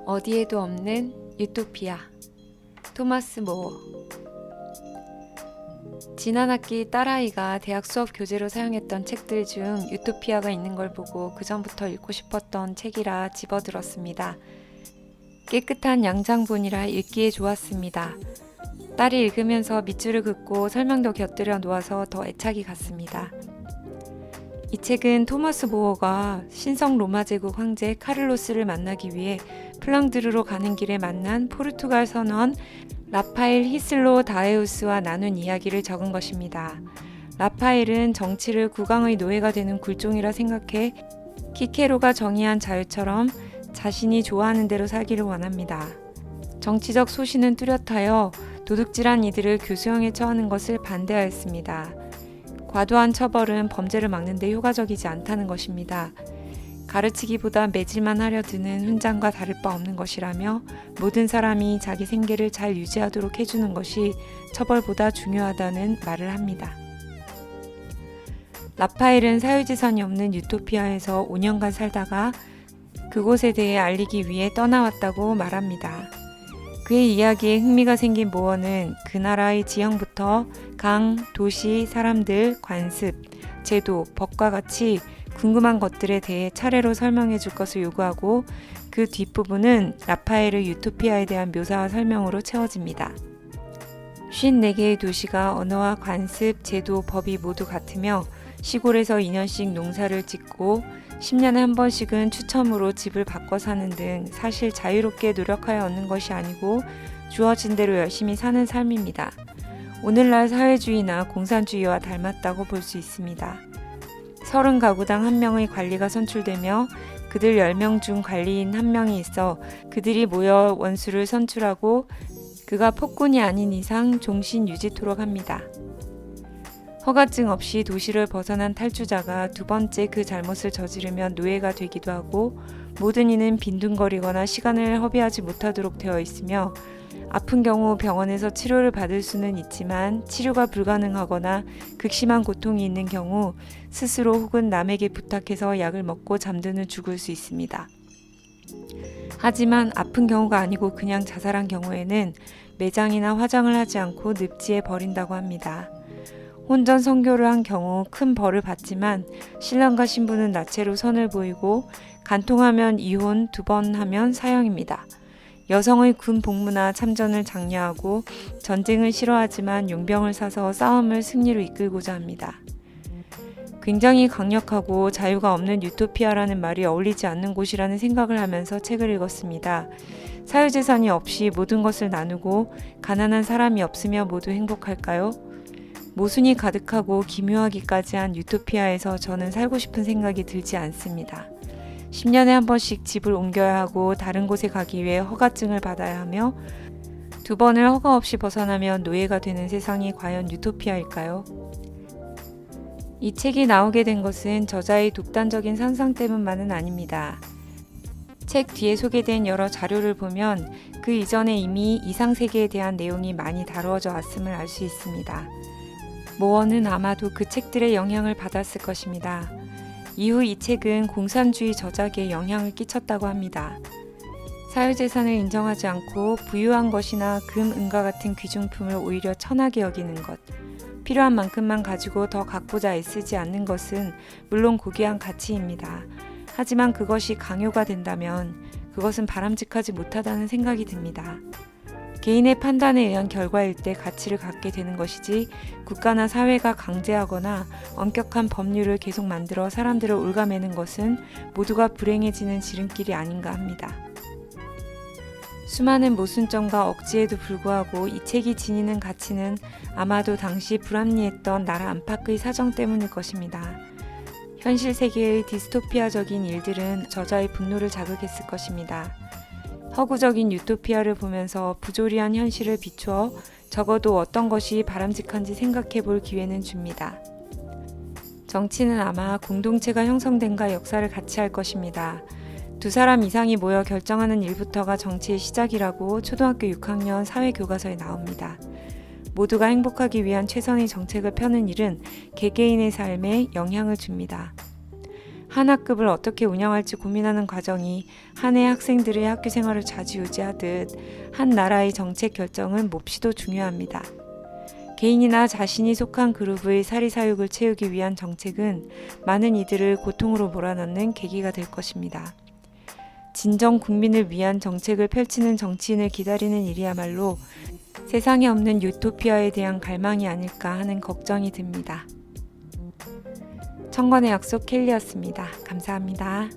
어디에도 없는 유토피아. 토마스 모어. 지난 학기 딸아이가 대학 수업 교재로 사용했던 책들 중 유토피아가 있는 걸 보고 그전부터 읽고 싶었던 책이라 집어들었습니다. 깨끗한 양장본이라 읽기에 좋았습니다. 딸이 읽으면서 밑줄을 긋고 설명도 곁들여 놓아서 더 애착이 갔습니다. 이 책은 토마스 모어가 신성 로마 제국 황제 카를로스를 만나기 위해 플랑드르로 가는 길에 만난 포르투갈 선원 라파엘 히슬로 다에우스와 나눈 이야기를 적은 것입니다. 라파엘은 정치를 국왕의 노예가 되는 굴종이라 생각해 키케로가 정의한 자유처럼 자신이 좋아하는 대로 살기를 원합니다. 정치적 소신은 뚜렷하여 도둑질한 이들을 교수형에 처하는 것을 반대하였습니다. 과도한 처벌은 범죄를 막는 데 효과적이지 않다는 것입니다. 가르치기보다 매질만 하려 드는 훈장과 다를 바 없는 것이라며 모든 사람이 자기 생계를 잘 유지하도록 해주는 것이 처벌보다 중요하다는 말을 합니다. 라파엘은 사유지선이 없는 유토피아에서 5년간 살다가 그곳에 대해 알리기 위해 떠나왔다고 말합니다. 그의 이야기에 흥미가 생긴 모어는 그 나라의 지형부터 강, 도시, 사람들, 관습, 제도, 법과 같이 궁금한 것들에 대해 차례로 설명해 줄 것을 요구하고 그 뒷부분은 라파엘의 유토피아에 대한 묘사와 설명으로 채워집니다. 54개의 도시가 언어와 관습, 제도, 법이 모두 같으며 시골에서 2년씩 농사를 짓고 10년에 한 번씩은 추첨으로 집을 바꿔 사는 등 사실 자유롭게 노력하여 얻는 것이 아니고 주어진 대로 열심히 사는 삶입니다. 오늘날 사회주의나 공산주의와 닮았다고 볼 수 있습니다. 30가구당 1명의 관리가 선출되며 그들 10명 중 관리인 1명이 있어 그들이 모여 원수를 선출하고 그가 폭군이 아닌 이상 종신 유지토록 합니다. 허가증 없이 도시를 벗어난 탈주자가 두 번째 그 잘못을 저지르면 노예가 되기도 하고 모든 이는 빈둥거리거나 시간을 허비하지 못하도록 되어 있으며 아픈 경우 병원에서 치료를 받을 수는 있지만 치료가 불가능하거나 극심한 고통이 있는 경우 스스로 혹은 남에게 부탁해서 약을 먹고 잠드는 죽을 수 있습니다. 하지만 아픈 경우가 아니고 그냥 자살한 경우에는 매장이나 화장을 하지 않고 늪지에 버린다고 합니다. 혼전 성교를 한 경우 큰 벌을 받지만 신랑과 신부는 나체로 선을 보이고 간통하면 이혼, 2번 하면 사형입니다. 여성의 군 복무나 참전을 장려하고 전쟁을 싫어하지만 용병을 사서 싸움을 승리로 이끌고자 합니다. 굉장히 강력하고 자유가 없는 유토피아라는 말이 어울리지 않는 곳이라는 생각을 하면서 책을 읽었습니다. 사유재산이 없이 모든 것을 나누고 가난한 사람이 없으며 모두 행복할까요? 모순이 가득하고 기묘하기까지 한 유토피아에서 저는 살고 싶은 생각이 들지 않습니다. 10년에 한 번씩 집을 옮겨야 하고 다른 곳에 가기 위해 허가증을 받아야 하며 2번을 허가 없이 벗어나면 노예가 되는 세상이 과연 유토피아일까요? 이 책이 나오게 된 것은 저자의 독단적인 상상 때문만은 아닙니다. 책 뒤에 소개된 여러 자료를 보면 그 이전에 이미 이상세계에 대한 내용이 많이 다루어져 왔음을 알 수 있습니다. 모어는 아마도 그 책들의 영향을 받았을 것입니다. 이후 이 책은 공산주의 저작에 영향을 끼쳤다고 합니다. 사유재산을 인정하지 않고 부유한 것이나 금, 은과 같은 귀중품을 오히려 천하게 여기는 것, 필요한 만큼만 가지고 더 갖고자 애쓰지 않는 것은 물론 고귀한 가치입니다. 하지만 그것이 강요가 된다면 그것은 바람직하지 못하다는 생각이 듭니다. 개인의 판단에 의한 결과일 때 가치를 갖게 되는 것이지 국가나 사회가 강제하거나 엄격한 법률을 계속 만들어 사람들을 올가매는 것은 모두가 불행해지는 지름길이 아닌가 합니다. 수많은 모순점과 억지에도 불구하고 이 책이 지니는 가치는 아마도 당시 불합리했던 나라 안팎의 사정 때문일 것입니다. 현실 세계의 디스토피아적인 일들은 저자의 분노를 자극했을 것입니다. 허구적인 유토피아를 보면서 부조리한 현실을 비추어 적어도 어떤 것이 바람직한지 생각해 볼 기회는 줍니다. 정치는 아마 공동체가 형성된과 역사를 같이 할 것입니다. 2사람 이상이 모여 결정하는 일부터가 정치의 시작이라고 초등학교 6학년 사회교과서에 나옵니다. 모두가 행복하기 위한 최선의 정책을 펴는 일은 개개인의 삶에 영향을 줍니다. 한 학급을 어떻게 운영할지 고민하는 과정이 한 해 학생들의 학교 생활을 좌지우지하듯 한 나라의 정책 결정은 몹시도 중요합니다. 개인이나 자신이 속한 그룹의 사리사욕을 채우기 위한 정책은 많은 이들을 고통으로 몰아넣는 계기가 될 것입니다. 진정 국민을 위한 정책을 펼치는 정치인을 기다리는 일이야말로 세상에 없는 유토피아에 대한 갈망이 아닐까 하는 걱정이 듭니다. 청관의 약속 켈리였습니다. 감사합니다.